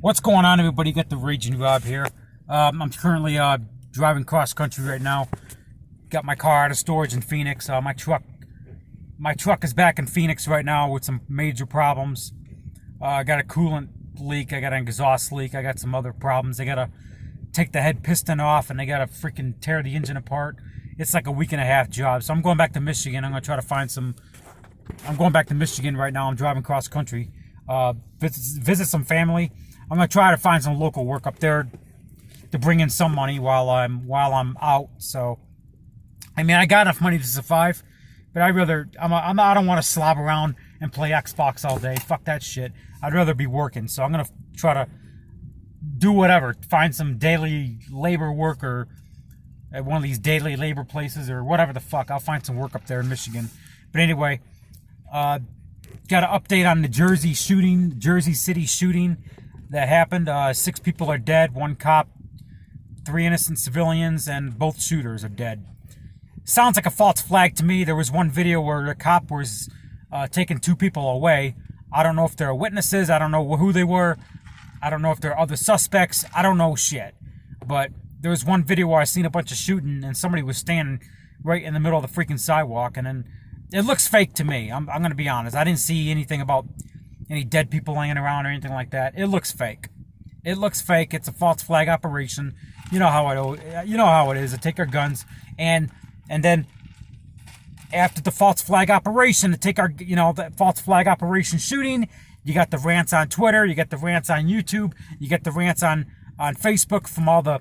What's going on, everybody? Got the Raging Rob here. I'm currently driving cross country right now. Got my car out of storage in Phoenix. My truck is back in Phoenix right now with some major problems. I got a coolant leak. I got an exhaust leak. I got some other problems. I gotta take the head piston off, and they gotta freaking tear the engine apart. It's like a week and a half job. So I'm going back to Michigan. I'm gonna try to find some. I'm going back to Michigan right now. I'm driving cross country. Visit some family. I'm gonna try to find some local work up there to bring in some money while I'm out. So, I mean, I got enough money to survive, but I don't want to slob around and play Xbox all day. Fuck that shit. I'd rather be working. So I'm gonna try to do whatever, find some daily labor work or at one of these daily labor places or whatever the fuck. I'll find some work up there in Michigan. But anyway, got an update on the Jersey City shooting that happened. 6 people are dead, 1 cop, 3 innocent civilians, and both shooters are dead. Sounds like a false flag to me. There was one video where the cop was taking 2 people away. I don't know if they're witnesses. I don't know who they were. I don't know if they're other suspects. I don't know shit. But there was one video where I seen a bunch of shooting and somebody was standing right in the middle of the freaking sidewalk, and then it looks fake to me. I'm going to be honest. I didn't see anything about any dead people laying around or anything like that. It looks fake. It looks fake. It's a false flag operation. You know how it is. They take our guns and then after the false flag operation, to take our the false flag operation shooting, you got the rants on Twitter, you got the rants on YouTube, you get the rants on Facebook from all the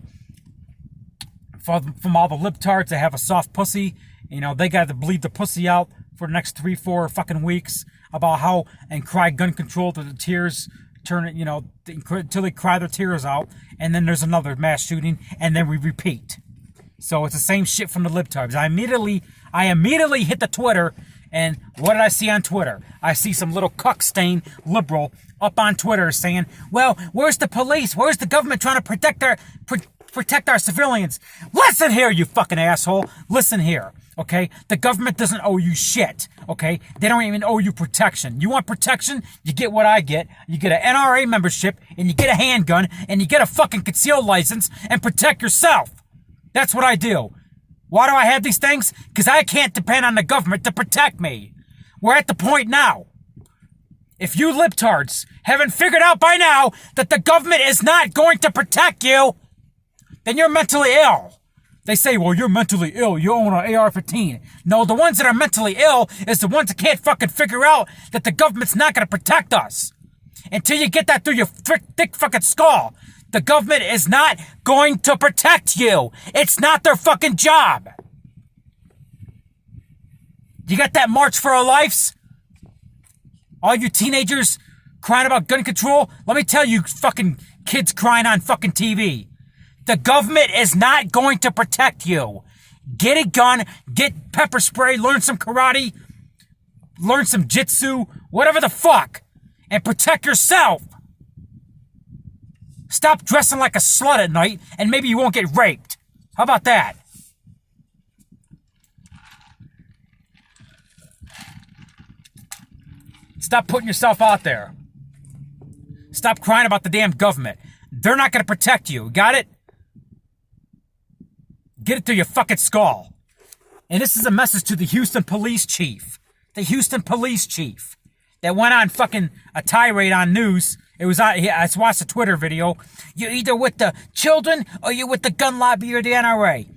libtards that have a soft pussy. They got to bleed the pussy out for the next 3-4 fucking weeks about how and cry gun control to the tears turn it, until they cry their tears out, and then there's another mass shooting, and then we repeat. So it's the same shit from the libtards. I immediately hit the Twitter, and what did I see on Twitter? I see some little cuck stain liberal up on Twitter saying, "Well, where's the police? Where's the government trying to protect our civilians?" Listen here, you fucking asshole. Listen here, okay? The government doesn't owe you shit, okay? They don't even owe you protection. You want protection? You get what I get. You get an NRA membership, and you get a handgun, and you get a fucking concealed license, and protect yourself. That's what I do. Why do I have these things? Because I can't depend on the government to protect me. We're at the point now. If you libtards haven't figured out by now that the government is not going to protect you, then you're mentally ill. They say, well, you're mentally ill. You own an AR-15. No, the ones that are mentally ill is the ones that can't fucking figure out that the government's not going to protect us. Until you get that through your thick fucking skull, the government is not going to protect you. It's not their fucking job. You got that March for Our Lives? All you teenagers crying about gun control? Let me tell you fucking kids crying on fucking TV. The government is not going to protect you. Get a gun, get pepper spray, learn some karate, learn some jitsu, whatever the fuck, and protect yourself. Stop dressing like a slut at night, and maybe you won't get raped. How about that? Stop putting yourself out there. Stop crying about the damn government. They're not going to protect you. Got it? Get it through your fucking skull. And this is a message to the Houston police chief. The Houston police chief that went on fucking a tirade on news. It was on, I watched a Twitter video. You're either with the children or you're with the gun lobby or the NRA.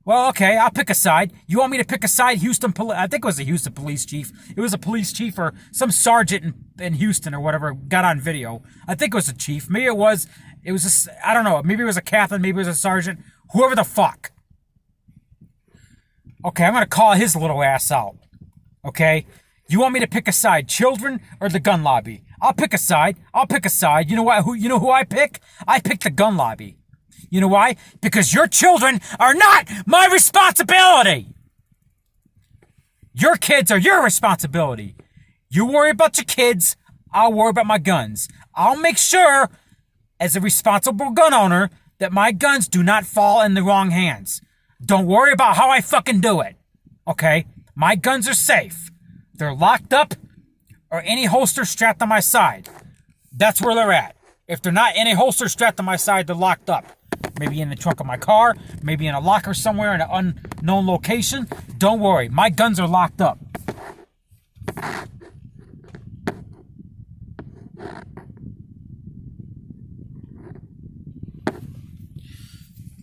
Well, okay, I'll pick a side. You want me to pick a side? I think it was a Houston police chief. It was a police chief or some sergeant in Houston or whatever got on video. I think it was a chief. Maybe it was I don't know. Maybe it was a captain. Maybe it was a sergeant. Whoever the fuck. Okay, I'm going to call his little ass out. Okay? You want me to pick a side, children or the gun lobby? I'll pick a side. You know what? You know who I pick? I pick the gun lobby. You know why? Because your children are not my responsibility. Your kids are your responsibility. You worry about your kids. I'll worry about my guns. I'll make sure, as a responsible gun owner, that my guns do not fall in the wrong hands. Don't worry about how I fucking do it. Okay? My guns are safe. They're locked up or any holster strapped on my side. That's where they're at. If they're not in a holster strapped to my side, they're locked up. Maybe in the trunk of my car, maybe in a locker somewhere in an unknown location. Don't worry, my guns are locked up.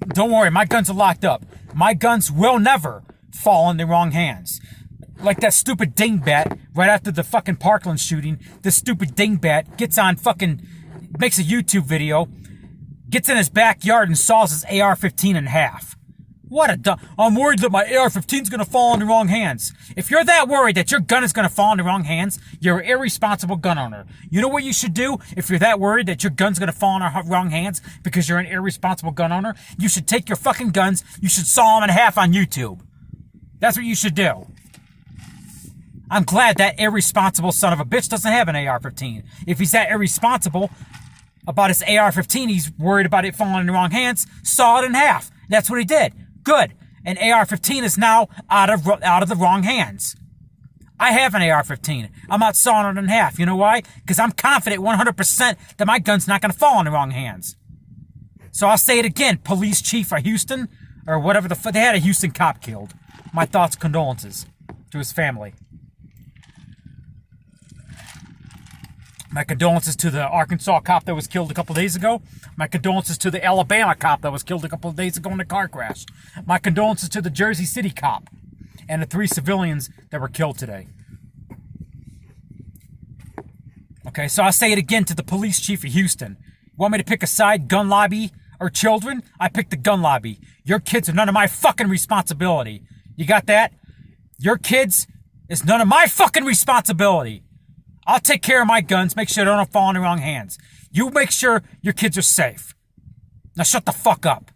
Don't worry, my guns are locked up. My guns will never fall in the wrong hands. Like that stupid dingbat right after the fucking Parkland shooting. This stupid dingbat gets on makes a YouTube video, gets in his backyard and saws his AR-15 in half. What a dumb... I'm worried that my AR-15 is going to fall in the wrong hands. If you're that worried that your gun is going to fall in the wrong hands, you're an irresponsible gun owner. You know what you should do if you're that worried that your gun's going to fall in the wrong hands because you're an irresponsible gun owner? You should take your fucking guns, you should saw them in half on YouTube. That's what you should do. I'm glad that irresponsible son of a bitch doesn't have an AR-15. If he's that irresponsible about his AR-15, he's worried about it falling in the wrong hands, saw it in half. That's what he did. Good. An AR-15 is now out of the wrong hands. I have an AR-15. I'm not sawing it in half. You know why? Because I'm confident 100% that my gun's not going to fall in the wrong hands. So I'll say it again. Police chief of Houston, or whatever the fuck, they had a Houston cop killed. My thoughts, condolences to his family. My condolences to the Arkansas cop that was killed a couple days ago. My condolences to the Alabama cop that was killed a couple of days ago in a car crash. My condolences to the Jersey City cop and the 3 civilians that were killed today. Okay, so I'll say it again to the police chief of Houston. Want me to pick a side, gun lobby or children? I pick the gun lobby. Your kids are none of my fucking responsibility. You got that? Your kids is none of my fucking responsibility. I'll take care of my guns, make sure they don't fall in the wrong hands. You make sure your kids are safe. Now shut the fuck up.